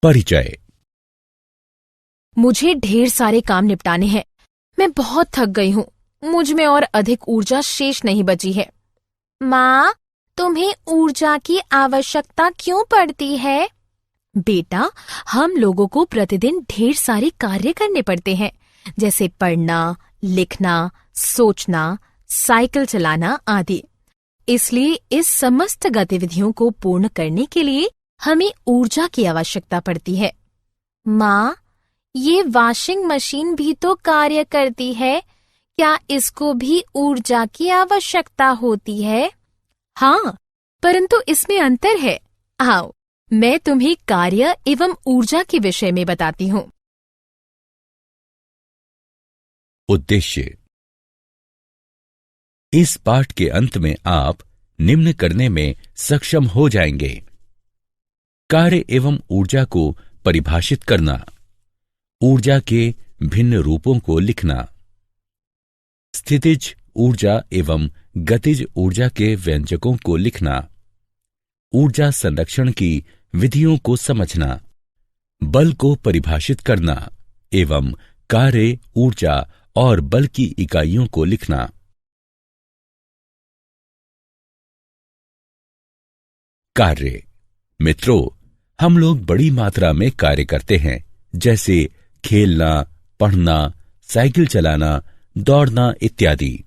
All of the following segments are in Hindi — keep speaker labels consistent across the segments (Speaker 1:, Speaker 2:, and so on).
Speaker 1: परिचय।
Speaker 2: मुझे ढेर सारे काम निपटाने हैं। मैं बहुत थक गई हूँ। मुझ में और अधिक ऊर्जा शेष नहीं बची है।
Speaker 3: माँ, तुम्हें ऊर्जा की आवश्यकता क्यों पड़ती है?
Speaker 2: बेटा, हम लोगों को प्रतिदिन ढेर सारे कार्य करने पड़ते हैं, जैसे पढ़ना, लिखना, सोचना, साइकिल चलाना आदि। इसलिए इस समस्त गतिविधियों को पूर्ण करने के लिए हमें ऊर्जा की आवश्यकता पड़ती है।
Speaker 3: माँ, ये वॉशिंग मशीन भी तो कार्य करती है। क्या इसको भी ऊर्जा की आवश्यकता होती है?
Speaker 2: हाँ, परंतु इसमें अंतर है। आओ, मैं तुम्हें कार्य एवं ऊर्जा के विषय में बताती हूँ।
Speaker 1: उद्देश्य। इस पाठ के अंत में आप निम्न करने में सक्षम हो जाएंगे: कार्य एवं ऊर्जा को परिभाषित करना, ऊर्जा के भिन्न रूपों को लिखना, स्थितिज ऊर्जा एवं गतिज ऊर्जा के व्यंजकों को लिखना, ऊर्जा संरक्षण की विधियों को समझना, बल को परिभाषित करना एवं कार्य, ऊर्जा और बल की इकाइयों को लिखना। कार्य। मित्रों, हम लोग बड़ी मात्रा में कार्य करते हैं, जैसे खेलना, पढ़ना, साइकिल चलाना, दौड़ना इत्यादि।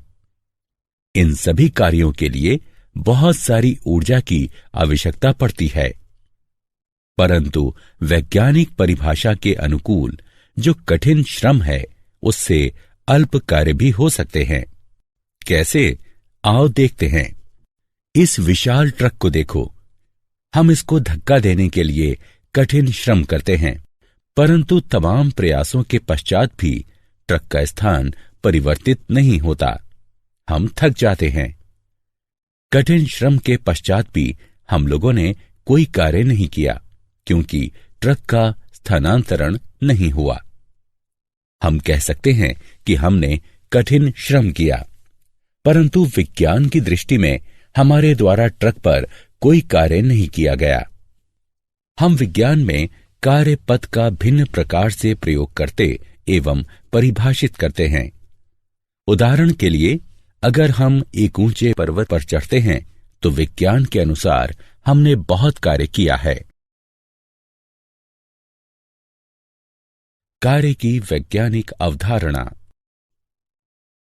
Speaker 1: इन सभी कार्यों के लिए बहुत सारी ऊर्जा की आवश्यकता पड़ती है, परंतु वैज्ञानिक परिभाषा के अनुकूल जो कठिन श्रम है, उससे अल्प कार्य भी हो सकते हैं। कैसे? आओ देखते हैं। इस विशाल ट्रक को देखो। हम इसको धक्का देने के लिए कठिन श्रम करते हैं, परंतु तमाम प्रयासों के पश्चात भी ट्रक का स्थान परिवर्तित नहीं होता। हम थक जाते हैं। कठिन श्रम के पश्चात भी हम लोगों ने कोई कार्य नहीं किया, क्योंकि ट्रक का स्थानांतरण नहीं हुआ। हम कह सकते हैं कि हमने कठिन श्रम किया, परंतु विज्ञान की दृष्टि में हमारे द्वारा ट्रक पर कोई कार्य नहीं किया गया। हम विज्ञान में कार्य पद का भिन्न प्रकार से प्रयोग करते एवं परिभाषित करते हैं। उदाहरण के लिए, अगर हम एक ऊंचे पर्वत पर चढ़ते हैं तो विज्ञान के अनुसार हमने बहुत कार्य किया है। कार्य की वैज्ञानिक अवधारणा।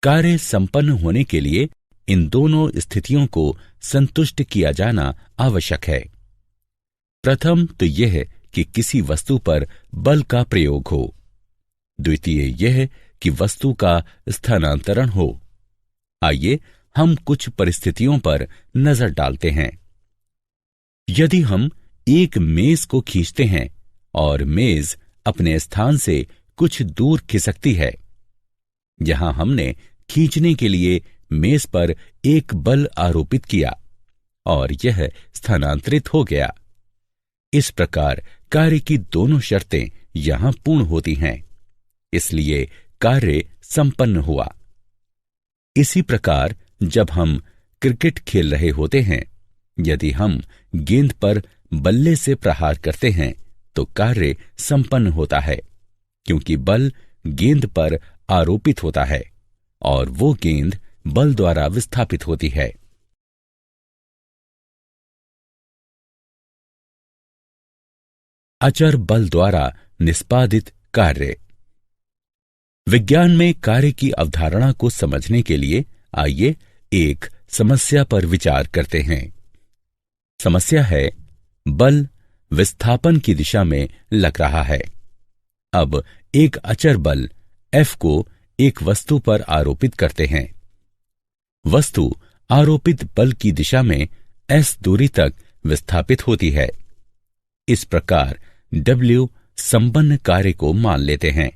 Speaker 1: कार्य संपन्न होने के लिए इन दोनों स्थितियों को संतुष्ट किया जाना आवश्यक है। प्रथम तो यह कि किसी वस्तु पर बल का प्रयोग हो। द्वितीय यह कि वस्तु का स्थानांतरण हो। आइए हम कुछ परिस्थितियों पर नजर डालते हैं। यदि हम एक मेज को खींचते हैं और मेज अपने स्थान से कुछ दूर खिसकती है, यहां हमने खींचने के लिए मेज पर एक बल आरोपित किया और यह स्थानांतरित हो गया। इस प्रकार कार्य की दोनों शर्तें यहां पूर्ण होती हैं, इसलिए कार्य संपन्न हुआ। इसी प्रकार जब हम क्रिकेट खेल रहे होते हैं, यदि हम गेंद पर बल्ले से प्रहार करते हैं तो कार्य संपन्न होता है, क्योंकि बल गेंद पर आरोपित होता है और वो गेंद बल द्वारा विस्थापित होती है। अचर बल द्वारा निष्पादित कार्य। विज्ञान में कार्य की अवधारणा को समझने के लिए आइए एक समस्या पर विचार करते हैं। समस्या है, बल विस्थापन की दिशा में लग रहा है। अब एक अचर बल F को एक वस्तु पर आरोपित करते हैं। वस्तु आरोपित बल की दिशा में S दूरी तक विस्थापित होती है। इस प्रकार W संपन्न कार्य को मान लेते हैं।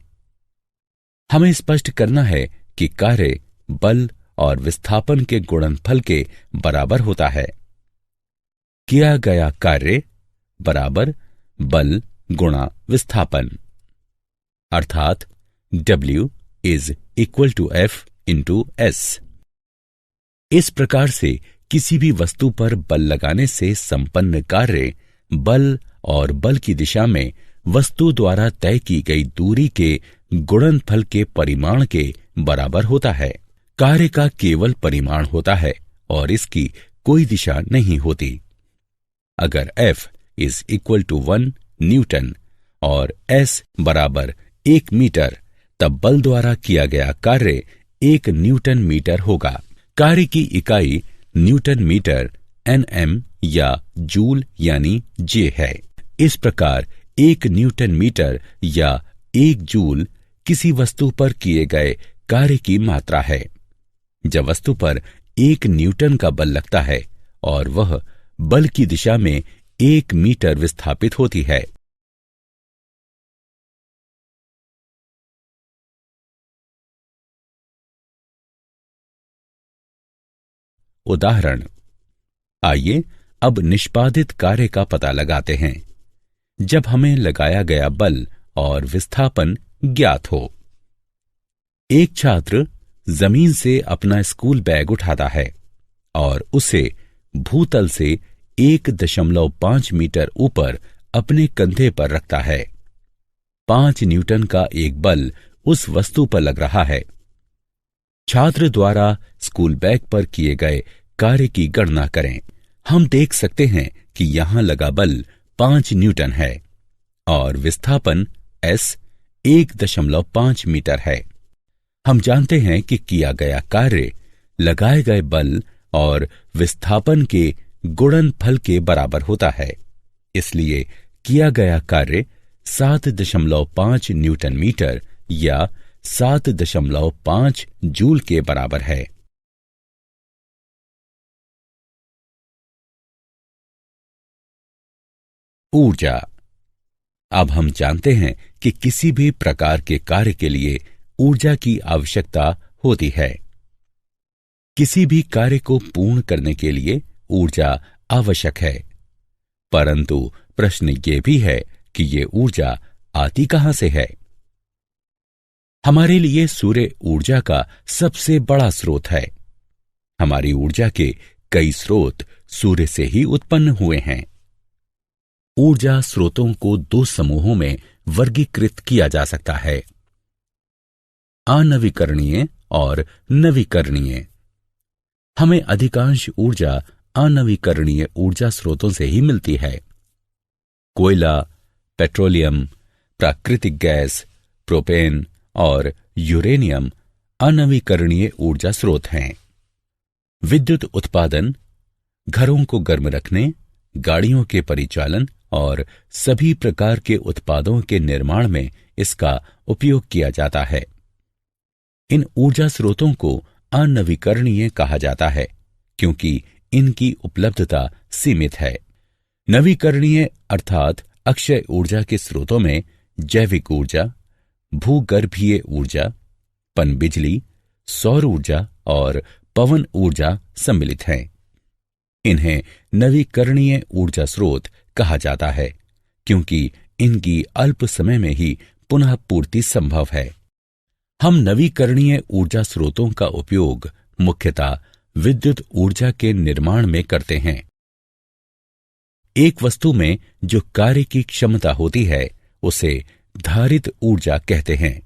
Speaker 1: हमें स्पष्ट करना है कि कार्य बल और विस्थापन के गुणनफल के बराबर होता है। किया गया कार्य बराबर बल गुणा विस्थापन, अर्थात W is equal to F into S। इस प्रकार से किसी भी वस्तु पर बल लगाने से संपन्न कार्य बल और बल की दिशा में वस्तु द्वारा तय की गई दूरी के गुणनफल के परिमाण के बराबर होता है। कार्य का केवल परिमाण होता है और इसकी कोई दिशा नहीं होती। अगर F is equal to 1 newton और S बराबर 1 मीटर, तब बल द्वारा किया गया कार्य 1 न्यूटन मीटर होगा। कार्य की इकाई न्यूटन मीटर, Nm या जूल यानी J है। इस प्रकार 1 न्यूटन मीटर या 1 जूल किसी वस्तु पर किए गए कार्य की मात्रा है। जब वस्तु पर 1 न्यूटन का बल लगता है और वह बल की दिशा में 1 मीटर विस्थापित होती है। उदाहरण, आइए अब निष्पादित कार्य का पता लगाते हैं जब हमें लगाया गया बल और विस्थापन ज्ञात हो। एक छात्र जमीन से अपना स्कूल बैग उठाता है और उसे भूतल से 1.5 मीटर ऊपर अपने कंधे पर रखता है। 5 न्यूटन का एक बल उस वस्तु पर लग रहा है। छात्र द्वारा स्कूल बैग पर किए गए कार्य की गणना करें। हम देख सकते हैं कि यहां लगा बल 5 न्यूटन है और विस्थापन S 1.5 मीटर है। हम जानते हैं कि किया गया कार्य लगाए गए बल और विस्थापन के गुणनफल के बराबर होता है। इसलिए किया गया कार्य 7.5 न्यूटन मीटर या 7.5 जूल के बराबर है। ऊर्जा। अब हम जानते हैं कि किसी भी प्रकार के कार्य के लिए ऊर्जा की आवश्यकता होती है। किसी भी कार्य को पूर्ण करने के लिए ऊर्जा आवश्यक है, परंतु प्रश्न ये भी है कि ये ऊर्जा आती कहां से है। हमारे लिए सूर्य ऊर्जा का सबसे बड़ा स्रोत है। हमारी ऊर्जा के कई स्रोत सूर्य से ही उत्पन्न हुए हैं। ऊर्जा स्रोतों को 2 समूहों में वर्गीकृत किया जा सकता है, अनवीकरणीय और नवीकरणीय। हमें अधिकांश ऊर्जा अनवीकरणीय ऊर्जा स्रोतों से ही मिलती है। कोयला, पेट्रोलियम, प्राकृतिक गैस, प्रोपेन और यूरेनियम अनवीकरणीय ऊर्जा स्रोत हैं। विद्युत उत्पादन, घरों को गर्म रखने, गाड़ियों के परिचालन और सभी प्रकार के उत्पादों के निर्माण में इसका उपयोग किया जाता है। इन ऊर्जा स्रोतों को अनवीकरणीय कहा जाता है क्योंकि इनकी उपलब्धता सीमित है। नवीकरणीय अर्थात अक्षय ऊर्जा के स्रोतों में जैविक ऊर्जा, भूगर्भीय ऊर्जा, पनबिजली, सौर ऊर्जा और पवन ऊर्जा सम्मिलित हैं। इन्हें नवीकरणीय ऊर्जा स्रोत कहा जाता है क्योंकि इनकी अल्प समय में ही पुनः पूर्ति संभव है। हम नवीकरणीय ऊर्जा स्रोतों का उपयोग मुख्यतः विद्युत ऊर्जा के निर्माण में करते हैं। एक वस्तु में जो कार्य की क्षमता होती है उसे धारित ऊर्जा कहते हैं।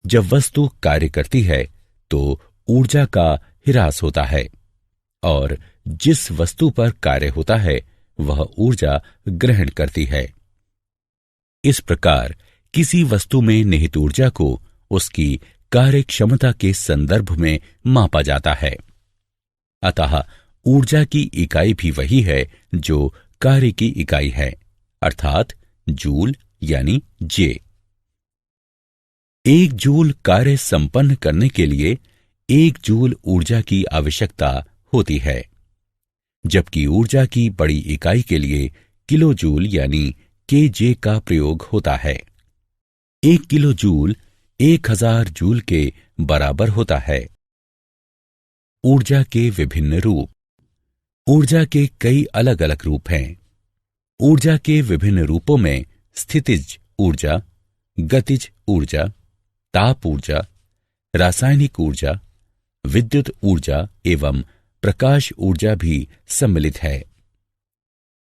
Speaker 1: जब वस्तु कार्य करती है तो ऊर्जा का ह्रास होता है और जिस वस्तु पर कार्य होता है वह ऊर्जा ग्रहण करती है। इस प्रकार किसी वस्तु में निहित ऊर्जा को उसकी कार्य क्षमता के संदर्भ में मापा जाता है। अतः ऊर्जा की इकाई भी वही है जो कार्य की इकाई है, अर्थात जूल यानी J। 1 जूल कार्य संपन्न करने के लिए 1 जूल ऊर्जा की आवश्यकता होती है, जबकि ऊर्जा की बड़ी इकाई के लिए किलो जूल यानी kJ का प्रयोग होता है। 1 किलो जूल 1000 जूल के बराबर होता है। ऊर्जा के विभिन्न रूप। ऊर्जा के कई अलग अलग रूप हैं। ऊर्जा के विभिन्न रूपों में स्थितिज ऊर्जा, गतिज ऊर्जा, ताप ऊर्जा, रासायनिक ऊर्जा, विद्युत ऊर्जा एवं प्रकाश ऊर्जा भी सम्मिलित है।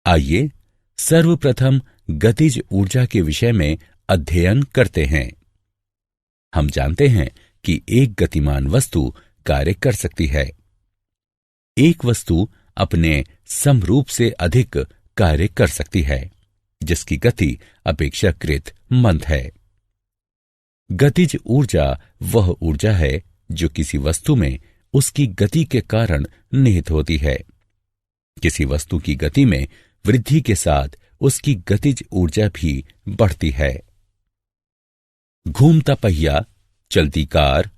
Speaker 1: आइए सर्वप्रथम गतिज ऊर्जा के विषय में अध्ययन करते हैं। हम जानते हैं कि एक गतिमान वस्तु कार्य कर सकती है। एक वस्तु अपने समरूप से अधिक कार्य कर सकती है, जिसकी गति अपेक्षाकृत मंद है। गतिज ऊर्जा वह ऊर्जा है जो किसी वस्तु में उसकी गति के कारण निहित होती है। किसी वस्तु की गति में वृद्धि के साथ उसकी गतिज ऊर्जा भी बढ़ती है। घूमता पहिया, चलती कार,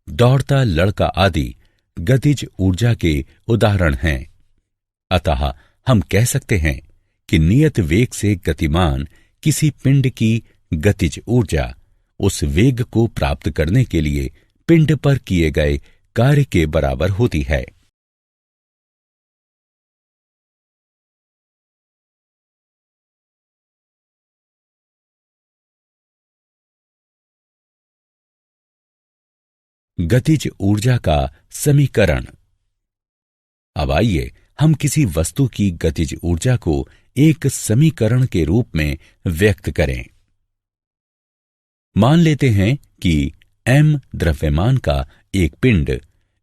Speaker 1: दौड़ता लड़का आदि गतिज ऊर्जा के उदाहरण हैं। अतः हम कह सकते हैं कि नियत वेग से गतिमान किसी पिंड की गतिज ऊर्जा उस वेग को प्राप्त करने के लिए पिंड पर किए गए कार्य के बराबर होती है। गतिज ऊर्जा का समीकरण। अब आइए हम किसी वस्तु की गतिज ऊर्जा को एक समीकरण के रूप में व्यक्त करें। मान लेते हैं कि m द्रव्यमान का एक पिंड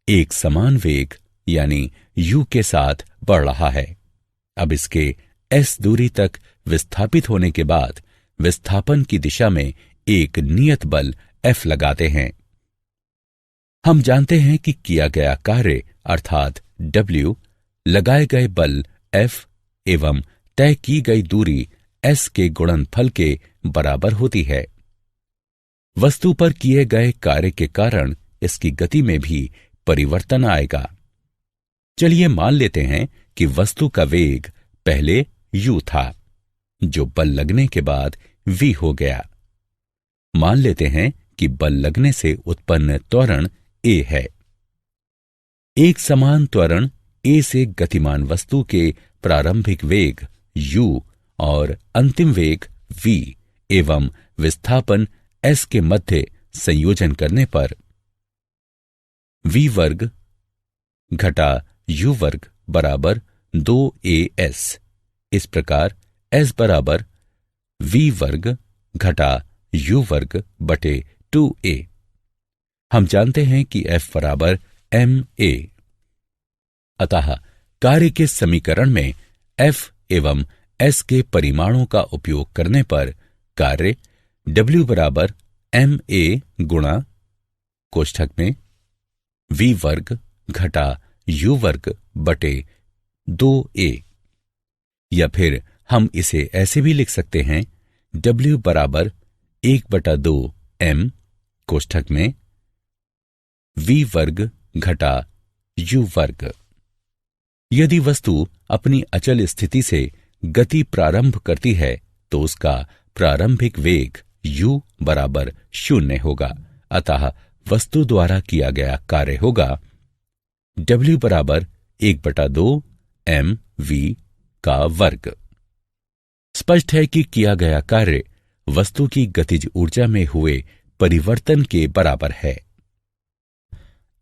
Speaker 1: एक समान वेग यानी u के साथ बढ़ रहा है। अब इसके s दूरी तक विस्थापित होने के बाद विस्थापन की दिशा में एक नियत बल F लगाते हैं। हम जानते हैं कि किया गया कार्य अर्थात W लगाए गए बल F एवं तय की गई दूरी S के गुणनफल के बराबर होती है। वस्तु पर किए गए कार्य के कारण इसकी गति में भी परिवर्तन आएगा। चलिए मान लेते हैं कि वस्तु का वेग पहले u था, जो बल लगने के बाद v हो गया। मान लेते हैं कि बल लगने से उत्पन्न त्वरण a है। एक समान त्वरण a से गतिमान वस्तु के प्रारंभिक वेग u और अंतिम वेग v एवं विस्थापन s के मध्य संयोजन करने पर v वर्ग घटा u वर्ग बराबर 2as। इस प्रकार s बराबर v वर्ग घटा u वर्ग बटे 2a। हम जानते हैं कि F बराबर ma। अतः कार्य के समीकरण में F एवं S के परिमाणों का उपयोग करने पर कार्य W बराबर ma गुणा कोष्ठक में v वर्ग घटा u वर्ग बटे 2a, या फिर हम इसे ऐसे भी लिख सकते हैं W बराबर 1/2 m कोष्ठक में v वर्ग घटा u वर्ग। यदि वस्तु अपनी अचल स्थिति से गति प्रारंभ करती है तो उसका प्रारंभिक वेग u बराबर 0 होगा। अतः वस्तु द्वारा किया गया कार्य होगा W बराबर 1/2 m v का वर्ग। स्पष्ट है कि किया गया कार्य वस्तु की गतिज ऊर्जा में हुए परिवर्तन के बराबर है।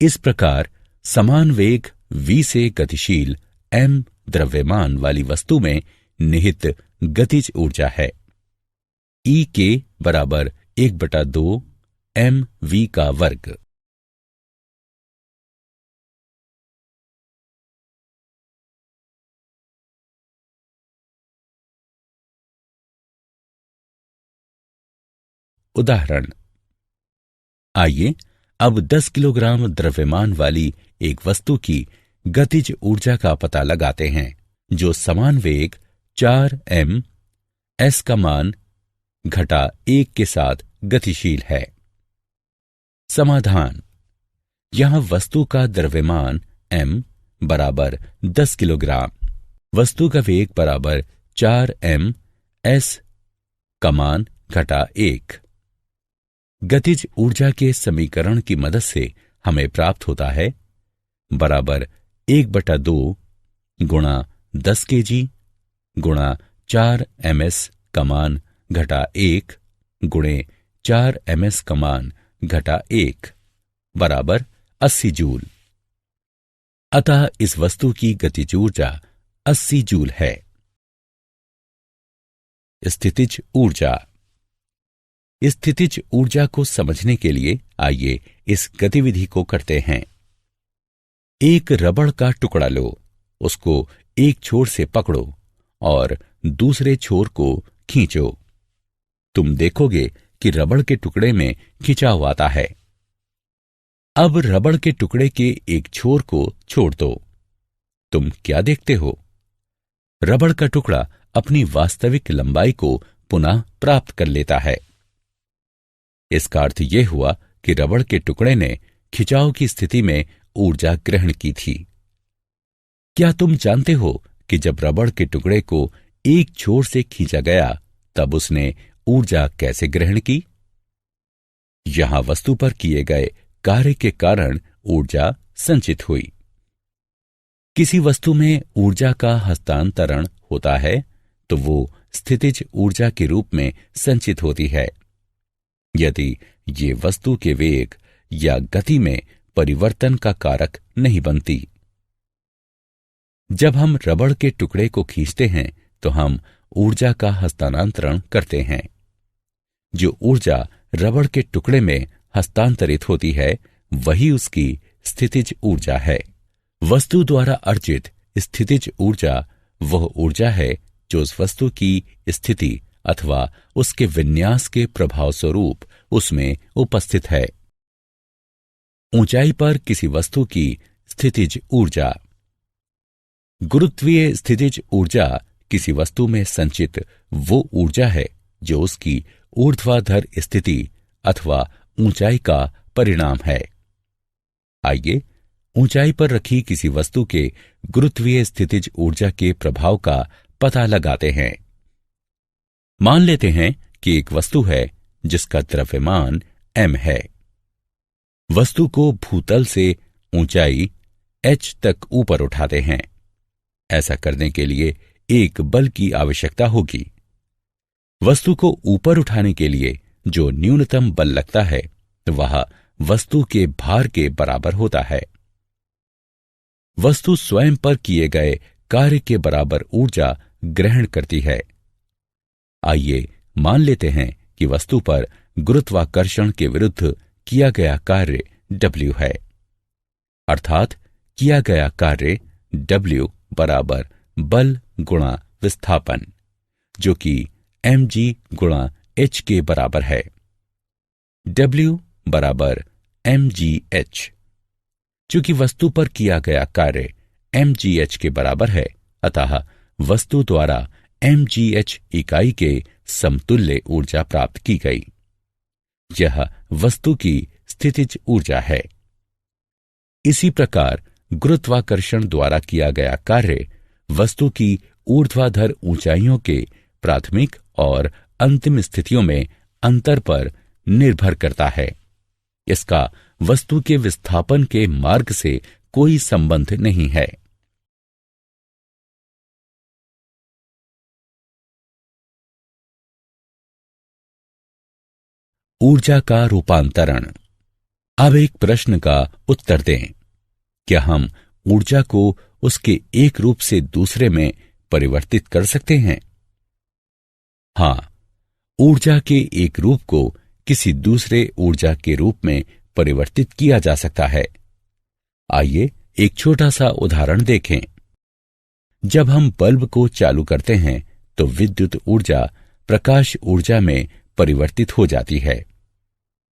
Speaker 1: इस प्रकार समान वेग v से गतिशील m द्रव्यमान वाली वस्तु में निहित गतिज ऊर्जा है। E के बराबर 1/2 m v का वर्ग। उदाहरण। आइए अब 10 किलोग्राम द्रव्यमान वाली एक वस्तु की गतिज ऊर्जा का पता लगाते हैं, जो समान वेग 4m s का मान घटा 1 के साथ गतिशील है। समाधान। यहां वस्तु का द्रव्यमान m बराबर 10 किलोग्राम, वस्तु का वेग बराबर 4m s का मान घटा 1। गतिज ऊर्जा के समीकरण की मदद से हमें प्राप्त होता है बराबर 1/2 गुणा 10 kg गुणा 4 ms का मान घटा 1 गुणे 4 ms का मान घटा 1 बराबर 80 जूल। अतः इस वस्तु की गतिज ऊर्जा 80 जूल है। स्थितिज ऊर्जा। स्थितिज ऊर्जा को समझने के लिए आइए इस गतिविधि को करते हैं। एक रबड़ का टुकड़ा लो, उसको एक छोर से पकड़ो और दूसरे छोर को खींचो। तुम देखोगे कि रबड़ के टुकड़े में खिंचाव आता है। अब रबड़ के टुकड़े के एक छोर को छोड़ दो। तुम क्या देखते हो? रबड़ का टुकड़ा अपनी वास्तविक लंबाई को पुनः प्राप्त कर लेता है। इसका अर्थ यह हुआ कि रबड़ के टुकड़े ने खिंचाव की स्थिति में ऊर्जा ग्रहण की थी। क्या तुम जानते हो कि जब रबड़ के टुकड़े को एक छोर से खींचा गया तब उसने ऊर्जा कैसे ग्रहण की? यहां वस्तु पर किए गए कार्य के कारण ऊर्जा संचित हुई। किसी वस्तु में ऊर्जा का हस्तांतरण होता है तो वो स्थितिज ऊर्जा के रूप में संचित होती है। यदि ये वस्तु के वेग या गति में परिवर्तन का कारक नहीं बनती। जब हम रबड़ के टुकड़े को खींचते हैं तो हम ऊर्जा का हस्तांतरण करते हैं। जो ऊर्जा रबड़ के टुकड़े में हस्तांतरित होती है वही उसकी स्थितिज ऊर्जा है। वस्तु द्वारा अर्जित स्थितिज ऊर्जा वह ऊर्जा है जो उस वस्तु की स्थिति अथवा उसके विन्यास के प्रभाव स्वरूप उसमें उपस्थित है। ऊंचाई पर किसी वस्तु की स्थितिज ऊर्जा। गुरुत्वीय स्थितिज ऊर्जा किसी वस्तु में संचित वो ऊर्जा है जो उसकी ऊर्ध्वाधर स्थिति अथवा ऊंचाई का परिणाम है। आइए ऊंचाई पर रखी किसी वस्तु के गुरुत्वीय स्थितिज ऊर्जा के प्रभाव का पता लगाते हैं। मान लेते हैं कि एक वस्तु है जिसका द्रव्यमान m है। वस्तु को भूतल से ऊंचाई h तक ऊपर उठाते हैं। ऐसा करने के लिए एक बल की आवश्यकता होगी। वस्तु को ऊपर उठाने के लिए जो न्यूनतम बल लगता है वह वस्तु के भार के बराबर होता है। वस्तु स्वयं पर किए गए कार्य के बराबर ऊर्जा ग्रहण करती है। आइए मान लेते हैं कि वस्तु पर गुरुत्वाकर्षण के विरुद्ध किया गया कार्य W है, अर्थात किया गया कार्य W बराबर बल गुणा विस्थापन, जो कि mg गुणा h के बराबर है। W बराबर mgh। चूंकि वस्तु पर किया गया कार्य mgh के बराबर है, अतः वस्तु द्वारा mgh इकाई के समतुल्य ऊर्जा प्राप्त की गई। यह वस्तु की स्थितिज ऊर्जा है। इसी प्रकार गुरुत्वाकर्षण द्वारा किया गया कार्य वस्तु की ऊर्ध्वाधर ऊंचाइयों के प्राथमिक और अंतिम स्थितियों में अंतर पर निर्भर करता है। इसका वस्तु के विस्थापन के मार्ग से कोई संबंध नहीं है। ऊर्जा का रूपांतरण। अब एक प्रश्न का उत्तर दें। क्या हम ऊर्जा को उसके एक रूप से दूसरे में परिवर्तित कर सकते हैं? हां, ऊर्जा के एक रूप को किसी दूसरे ऊर्जा के रूप में परिवर्तित किया जा सकता है। आइए एक छोटा सा उदाहरण देखें। जब हम बल्ब को चालू करते हैं तो विद्युत ऊर्जा प्रकाश ऊर्जा में परिवर्तित हो जाती है।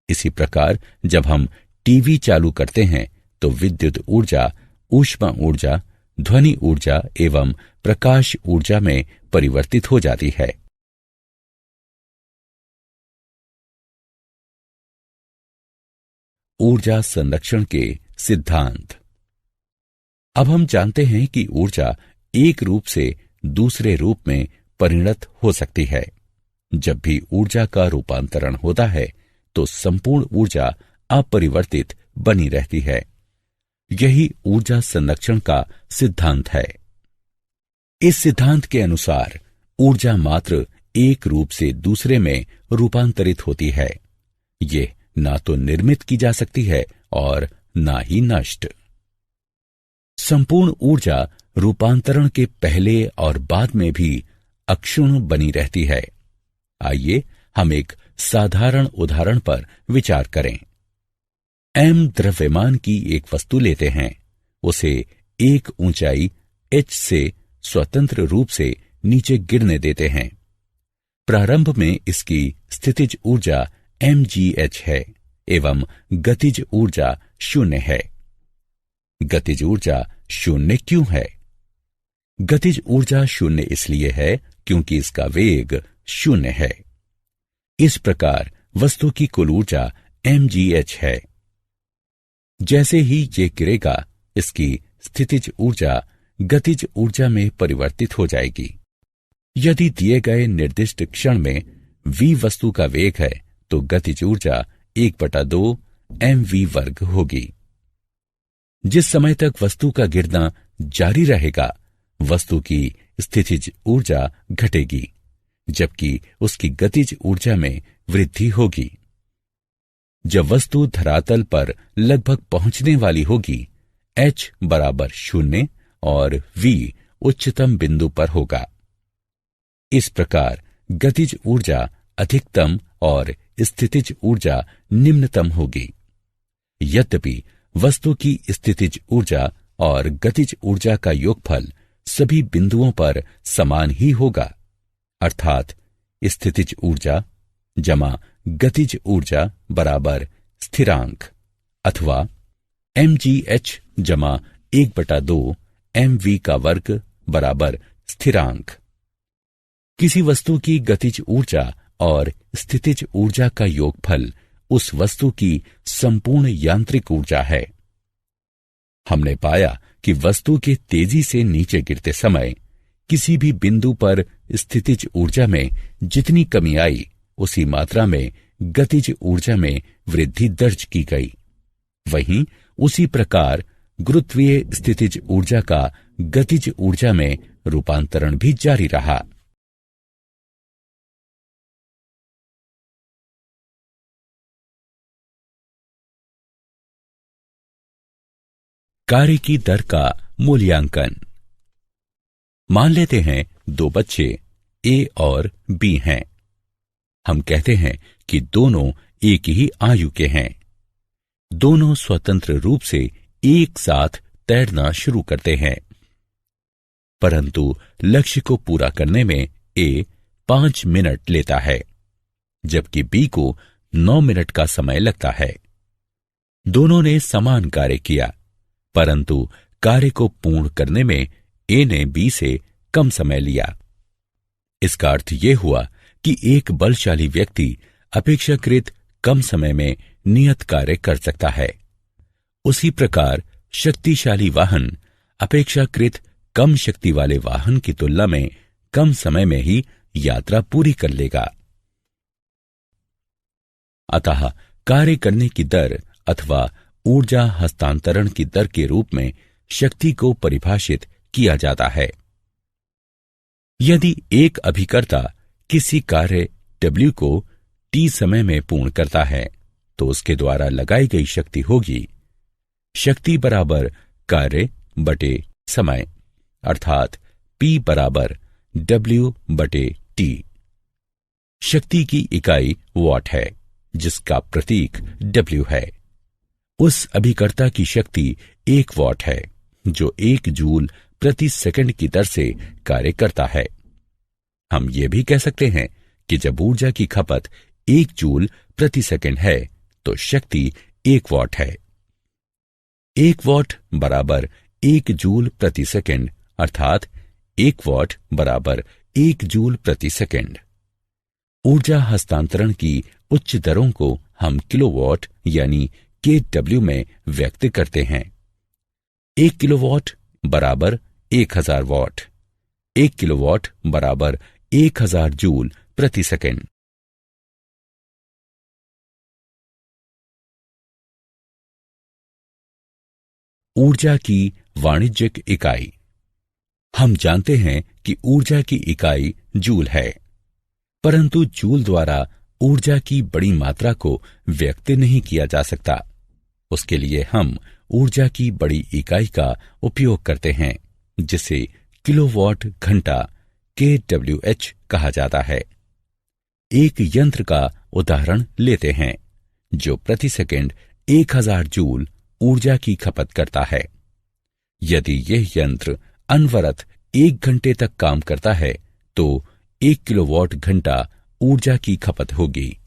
Speaker 1: इसी प्रकार जब हम टीवी चालू करते हैं तो विद्युत ऊर्जा ऊष्मा ऊर्जा, ध्वनि ऊर्जा एवं प्रकाश ऊर्जा में परिवर्तित हो जाती है। ऊर्जा संरक्षण के सिद्धांत। अब हम जानते हैं कि ऊर्जा एक रूप से दूसरे रूप में परिणत हो सकती है। जब भी ऊर्जा का रूपांतरण होता है तो संपूर्ण ऊर्जा अपरिवर्तित बनी रहती है। यही ऊर्जा संरक्षण का सिद्धांत है। इस सिद्धांत के अनुसार ऊर्जा मात्र एक रूप से दूसरे में रूपांतरित होती है। ये ना तो निर्मित की जा सकती है और ना ही नष्ट। संपूर्ण ऊर्जा रूपांतरण के पहले और बाद में भी अक्षुण्ण बनी रहती है। आइए हम एक साधारण उदाहरण पर विचार करें। m द्रव्यमान की एक वस्तु लेते हैं, उसे एक ऊंचाई h से स्वतंत्र रूप से नीचे गिरने देते हैं। प्रारंभ में इसकी स्थितिज ऊर्जा mgh है एवं गतिज ऊर्जा 0 है। गतिज ऊर्जा 0 क्यों है? गतिज ऊर्जा 0 इसलिए है क्योंकि इसका वेग 0 है। इस प्रकार वस्तु की कुल ऊर्जा mgh है। जैसे ही ये गिरेगा, इसकी स्थितिज ऊर्जा गतिज ऊर्जा में परिवर्तित हो जाएगी। यदि दिए गए निर्दिष्ट क्षण में v वस्तु का वेग है तो गतिज ऊर्जा 1/2 mv वर्ग होगी। जिस समय तक वस्तु का गिरना जारी रहेगा, वस्तु की स्थितिज ऊर्जा घटेगी, जबकि उसकी गतिज ऊर्जा में वृद्धि होगी। जब वस्तु धरातल पर लगभग पहुंचने वाली होगी, h बराबर 0 और v उच्चतम बिंदु पर होगा। इस प्रकार गतिज ऊर्जा अधिकतम और स्थितिज ऊर्जा निम्नतम होगी। यद्यपि वस्तु की स्थितिज ऊर्जा और गतिज ऊर्जा का योगफल सभी बिंदुओं पर समान ही होगा, अर्थात स्थितिज ऊर्जा जमा गतिज ऊर्जा बराबर स्थिरांक, अथवा mgh जमा 1/2 mv का वर्ग बराबर स्थिरांक। किसी वस्तु की गतिज ऊर्जा और स्थितिज ऊर्जा का योगफल उस वस्तु की संपूर्ण यांत्रिक ऊर्जा है। हमने पाया कि वस्तु के तेजी से नीचे गिरते समय किसी भी बिंदु पर स्थितिज ऊर्जा में जितनी कमी आई, उसी मात्रा में गतिज ऊर्जा में वृद्धि दर्ज की गई। वहीं उसी प्रकार गुरुत्वीय स्थितिज ऊर्जा का गतिज ऊर्जा में रूपांतरण भी जारी रहा। कार्य की दर का मूल्यांकन। मान लेते हैं 2 बच्चे A और B हैं। हम कहते हैं कि दोनों एक ही आयु के हैं। दोनों स्वतंत्र रूप से एक साथ तैरना शुरू करते हैं, परंतु लक्ष्य को पूरा करने में A 5 मिनट लेता है, जबकि B को 9 मिनट का समय लगता है। दोनों ने समान कार्य किया, परंतु कार्य को पूर्ण करने में A ने B से कम समय लिया। इसका अर्थ यह हुआ कि एक बलशाली व्यक्ति अपेक्षाकृत कम समय में नियत कार्य कर सकता है। उसी प्रकार शक्तिशाली वाहन अपेक्षाकृत कम शक्ति वाले वाहन की तुलना में कम समय में ही यात्रा पूरी कर लेगा। अतः कार्य करने की दर अथवा ऊर्जा हस्तांतरण की दर के रूप में शक्ति को परिभाषित किया जाता है। यदि एक अभिकर्ता किसी कार्य W को T समय में पूर्ण करता है, तो उसके द्वारा लगाई गई शक्ति होगी शक्ति बराबर कार्य बटे समय, अर्थात P बराबर W बटे T। शक्ति की इकाई वॉट है, जिसका प्रतीक W है। उस अभिकर्ता की शक्ति 1 वॉट है, जो 1 जूल प्रति सेकंड की दर से कार्य करता है। हम ये भी कह सकते हैं कि जब ऊर्जा की खपत 1 जूल प्रति सेकंड है, तो शक्ति 1 वॉट है। 1 वॉट बराबर 1 जूल प्रति सेकंड, अर्थात 1 वॉट बराबर 1 जूल प्रति सेकंड। ऊर्जा हस्तांतरण की उच्च दरों को हम किलोवाट यानी kW में व्यक्त करते हैं। 1 किलोवाट बराबर 1000 वॉट। 1 किलोवाट बराबर 1000 जूल प्रति सेकंड। ऊर्जा की वाणिज्यिक इकाई। हम जानते हैं कि ऊर्जा की इकाई जूल है, परंतु जूल द्वारा ऊर्जा की बड़ी मात्रा को व्यक्त नहीं किया जा सकता। उसके लिए हम ऊर्जा की बड़ी इकाई का उपयोग करते हैं, जिसे किलोवाट घंटा kWh कहा जाता है। एक यंत्र का उदाहरण लेते हैं जो प्रति सेकंड 1000 जूल ऊर्जा की खपत करता है। यदि यह यंत्र अनवरत 1 घंटे तक काम करता है तो 1 किलोवाट घंटा ऊर्जा की खपत होगी।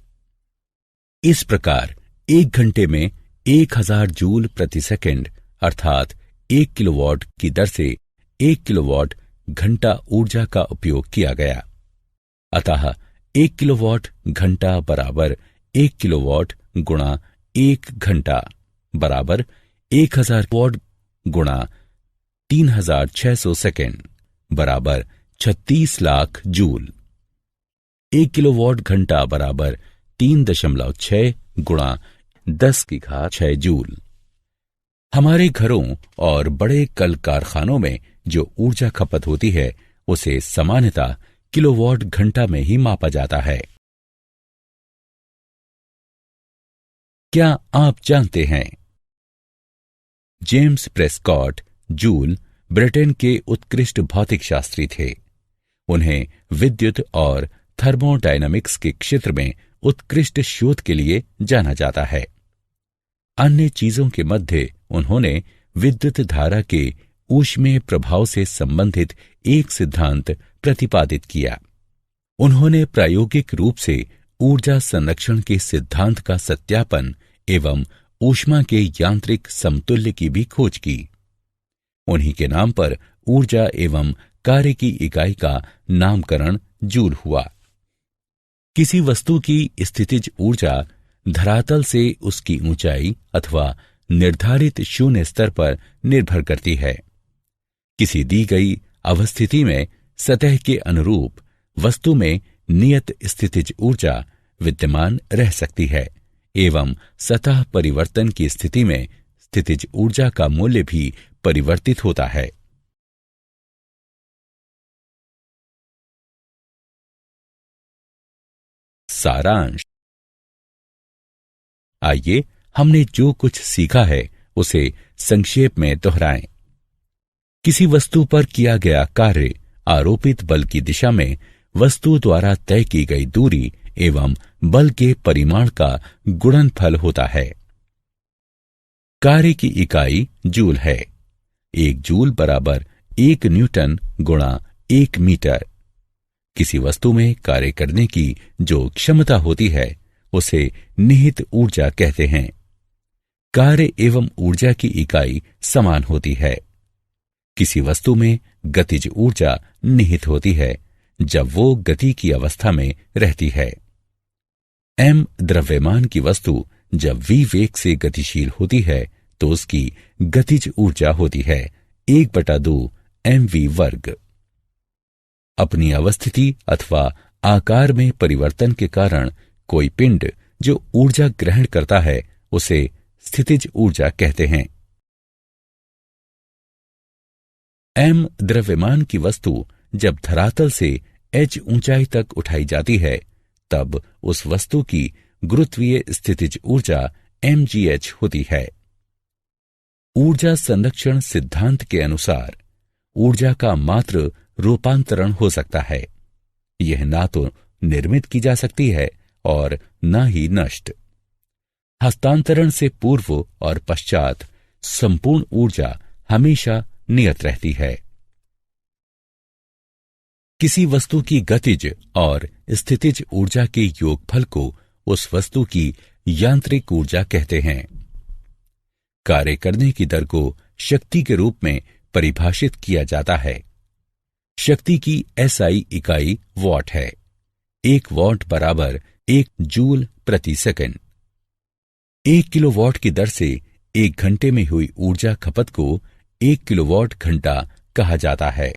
Speaker 1: इस प्रकार 1 घंटे में 1000 जूल प्रति सेकंड अर्थात 1 किलोवाट की दर से 1 किलोवाट घंटा ऊर्जा का उपयोग किया गया। अतः 1 किलोवाट घंटा बराबर 1 किलोवाट गुणा 1 घंटा बराबर 1000 वाट गुणा 3600 सेकेंड बराबर 36 लाख जूल। 1 किलोवाट घंटा बराबर 3.6 गुणा 10⁶ जूल। हमारे घरों और बड़े कल कारखानों में जो ऊर्जा खपत होती है उसे सामान्यतः किलोवाट घंटा में ही मापा जाता है। क्या आप जानते हैं जेम्स प्रेस्कॉट जूल ब्रिटेन के उत्कृष्ट भौतिक शास्त्री थे। उन्हें विद्युत और थर्मोडायनामिक्स के क्षेत्र में उत्कृष्ट शोध के लिए जाना जाता है। अन्य चीजों के मध्य उन्होंने विद्युत धारा के ऊष्मीय प्रभाव से संबंधित एक सिद्धांत प्रतिपादित किया। उन्होंने प्रायोगिक रूप से ऊर्जा संरक्षण के सिद्धांत का सत्यापन एवं ऊष्मा के यांत्रिक समतुल्य की भी खोज की। उन्हीं के नाम पर ऊर्जा एवं कार्य की इकाई का नामकरण जूल हुआ। किसी वस्तु की स्थितिज ऊर्जा धरातल से उसकी ऊंचाई अथवा निर्धारित शून्य स्तर पर निर्भर करती है। किसी दी गई अवस्थिति में सतह के अनुरूप वस्तु में नियत स्थितिज ऊर्जा विद्यमान रह सकती है एवं सतह परिवर्तन की स्थिति में स्थितिज ऊर्जा का मूल्य भी परिवर्तित होता है। सारांश। आइए हमने जो कुछ सीखा है उसे संक्षेप में दोहराएं। किसी वस्तु पर किया गया कार्य आरोपित बल की दिशा में वस्तु द्वारा तय की गई दूरी एवं बल के परिमाण का गुणनफल होता है। कार्य की इकाई जूल है। 1 जूल बराबर 1 न्यूटन गुणा 1 मीटर। किसी वस्तु में कार्य करने की जो क्षमता होती है उसे निहित ऊर्जा कहते हैं। कार्य एवं ऊर्जा की इकाई समान होती है। किसी वस्तु में गतिज ऊर्जा निहित होती है जब वो गति की अवस्था में रहती है। m द्रव्यमान की वस्तु जब v वेग से गतिशील होती है तो उसकी गतिज ऊर्जा होती है 1/2 mv वर्ग। अपनी अवस्थिति अथवा आकार में परिवर्तन के कारण कोई पिंड जो ऊर्जा ग्रहण करता है उसे स्थितिज ऊर्जा कहते हैं। m द्रव्यमान की वस्तु जब धरातल से h ऊंचाई तक उठाई जाती है तब उस वस्तु की गुरुत्वीय स्थितिज ऊर्जा mgh होती है। ऊर्जा संरक्षण सिद्धांत के अनुसार ऊर्जा का मात्र रूपांतरण हो सकता है। यह ना तो निर्मित की जा सकती है और न ही नष्ट। हस्तांतरण से पूर्व और पश्चात संपूर्ण ऊर्जा हमेशा नियत रहती है। किसी वस्तु की गतिज और स्थितिज ऊर्जा के योगफल को उस वस्तु की यांत्रिक ऊर्जा कहते हैं। कार्य करने की दर को शक्ति के रूप में परिभाषित किया जाता है। शक्ति की SI इकाई वॉट है। 1 वॉट बराबर 1 जूल प्रति सेकंड। 1 किलोवाट की दर से 1 घंटे में हुई ऊर्जा खपत को 1 किलोवाट घंटा कहा जाता है।